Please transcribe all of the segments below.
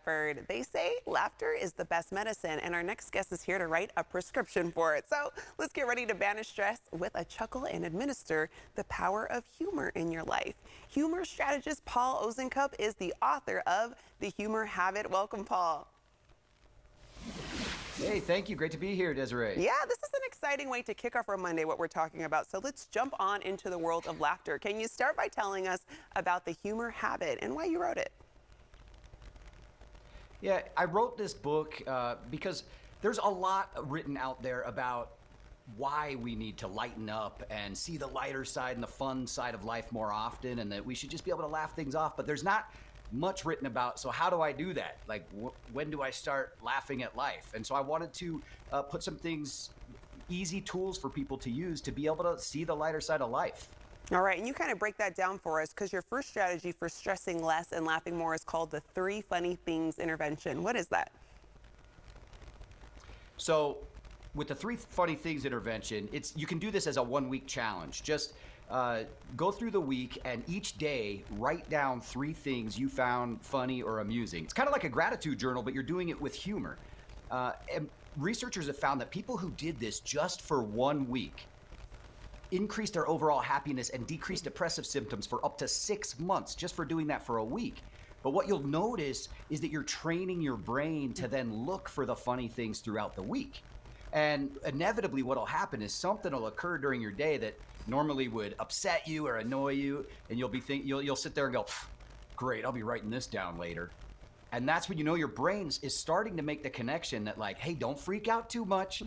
heard. They say laughter is the best medicine, and our next guest is here to write a prescription for it. So let's get ready to banish stress with a chuckle and administer the power of humor in your life. Humor strategist Paul Ozenkup is the author of The Humor Habit. Welcome, Paul. Hey, thank you. Great to be here, Desiree. Yeah, this is an exciting way to kick off our Monday, what we're talking about. So let's jump on into the world of laughter. Can you start by telling us about The Humor Habit and why you wrote it? Yeah, I wrote this book because there's a lot written out there about why we need to lighten up and see the lighter side and the fun side of life more often, and that we should just be able to laugh things off. But there's not much written about, so how do I do that? Like, when do I start laughing at life? And so I wanted to put some things, easy tools for people to use to be able to see the lighter side of life. All right, and you kind of break that down for us because your first strategy for stressing less and laughing more is called the 3 funny things intervention. What is that? So with the 3 funny things intervention, you can do this as a 1-week challenge. Just go through the week and each day write down 3 things you found funny or amusing. It's kind of like a gratitude journal, but you're doing it with humor. And researchers have found that people who did this just for 1 week increased their overall happiness and decreased depressive symptoms for up to 6 months just for doing that for a week. But what you'll notice is that you're training your brain to then look for the funny things throughout the week. And inevitably what'll happen is something will occur during your day that normally would upset you or annoy you, and you'll sit there and go, great, I'll be writing this down later. And that's when you know your brain is starting to make the connection that, like, hey, don't freak out too much.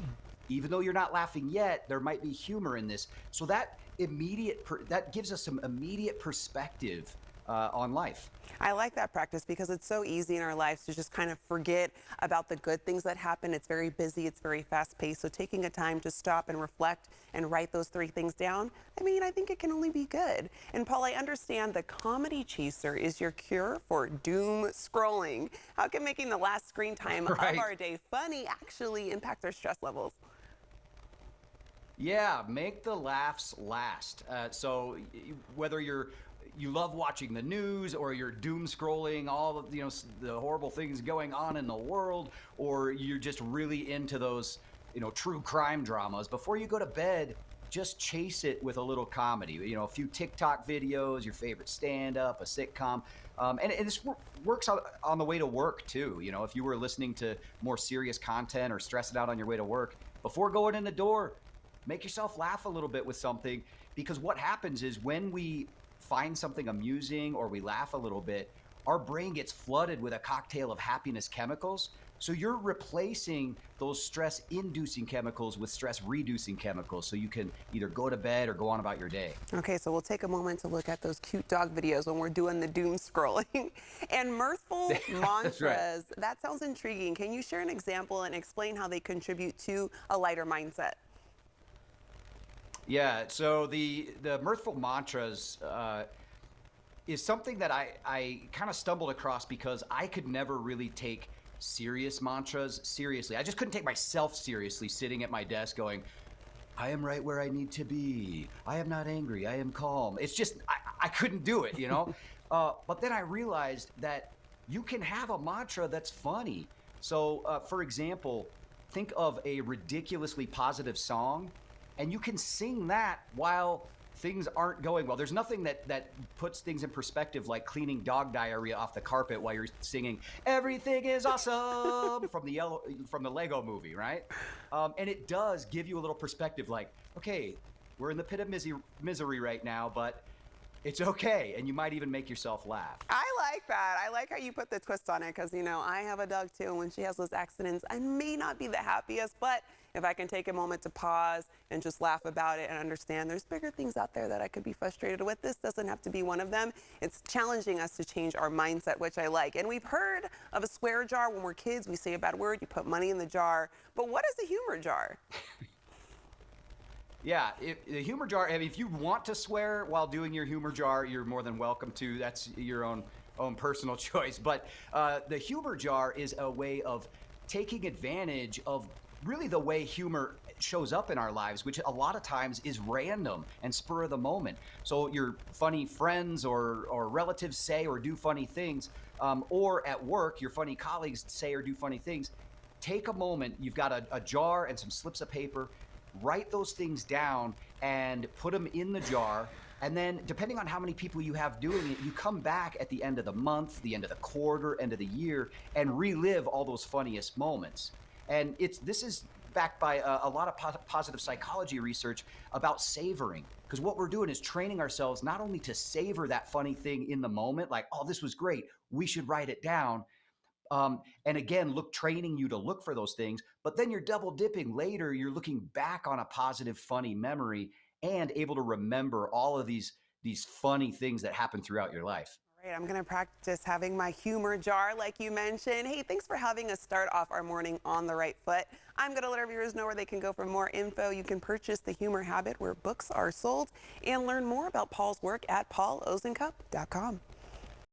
Even though you're not laughing yet, there might be humor in this. So that gives us some immediate perspective on life. I like that practice because it's so easy in our lives to just kind of forget about the good things that happen. It's very busy, it's very fast paced. So taking a time to stop and reflect and write those 3 things down, I think it can only be good. And Paul, I understand the comedy chaser is your cure for doom scrolling. How can making the last screen time of our day funny actually impact our stress levels? Yeah, make the laughs last. So whether you love watching the news or you're doom scrolling all of the horrible things going on in the world, or you're just really into those true crime dramas, before you go to bed, just chase it with a little comedy. A few TikTok videos, your favorite stand-up, a sitcom, and this works on the way to work too. If you were listening to more serious content or stressing out on your way to work, before going in the door, make yourself laugh a little bit with something, because what happens is when we find something amusing or we laugh a little bit, our brain gets flooded with a cocktail of happiness chemicals. So you're replacing those stress-inducing chemicals with stress-reducing chemicals, so you can either go to bed or go on about your day. Okay, so we'll take a moment to look at those cute dog videos when we're doing the doom scrolling. And mirthful mantras, right. That sounds intriguing. Can you share an example and explain how they contribute to a lighter mindset? Yeah, so the mirthful mantras is something that I kind of stumbled across because I could never really take serious mantras seriously. I just couldn't take myself seriously sitting at my desk going, I am right where I need to be. I am not angry. I am calm. It's just, I couldn't do it, But then I realized that you can have a mantra that's funny. So, for example, think of a ridiculously positive song, and you can sing that while things aren't going well. There's nothing that puts things in perspective like cleaning dog diarrhea off the carpet while you're singing "Everything is awesome" from the Lego movie, right? And it does give you a little perspective, like, okay, we're in the pit of misery right now, but it's okay, and you might even make yourself laugh. I like that. I like how you put the twist on it because, I have a dog too, and when she has those accidents, I may not be the happiest, but if I can take a moment to pause and just laugh about it and understand there's bigger things out there that I could be frustrated with, this doesn't have to be one of them. It's challenging us to change our mindset, which I like. And we've heard of a swear jar. When we're kids, we say a bad word, you put money in the jar. But what is a humor jar? Yeah, the humor jar, if you want to swear while doing your humor jar, you're more than welcome to. That's your own personal choice. But the humor jar is a way of taking advantage of really the way humor shows up in our lives, which a lot of times is random and spur of the moment. So your funny friends or relatives say or do funny things, or at work, your funny colleagues say or do funny things. Take a moment. You've got a jar and some slips of paper. Write those things down and put them in the jar. And then, depending on how many people you have doing it, you come back at the end of the month, the end of the quarter, end of the year, and relive all those funniest moments. And this is backed by a lot of positive psychology research about savoring. Because what we're doing is training ourselves not only to savor that funny thing in the moment, like, oh, this was great, we should write it down. And again, training you to look for those things, but then you're double dipping later. You're looking back on a positive, funny memory and able to remember all of these funny things that happen throughout your life. All right, I'm going to practice having my humor jar like you mentioned. Hey, thanks for having us start off our morning on the right foot. I'm going to let our viewers know where they can go for more info. You can purchase The Humor Habit where books are sold and learn more about Paul's work at paulozencup.com.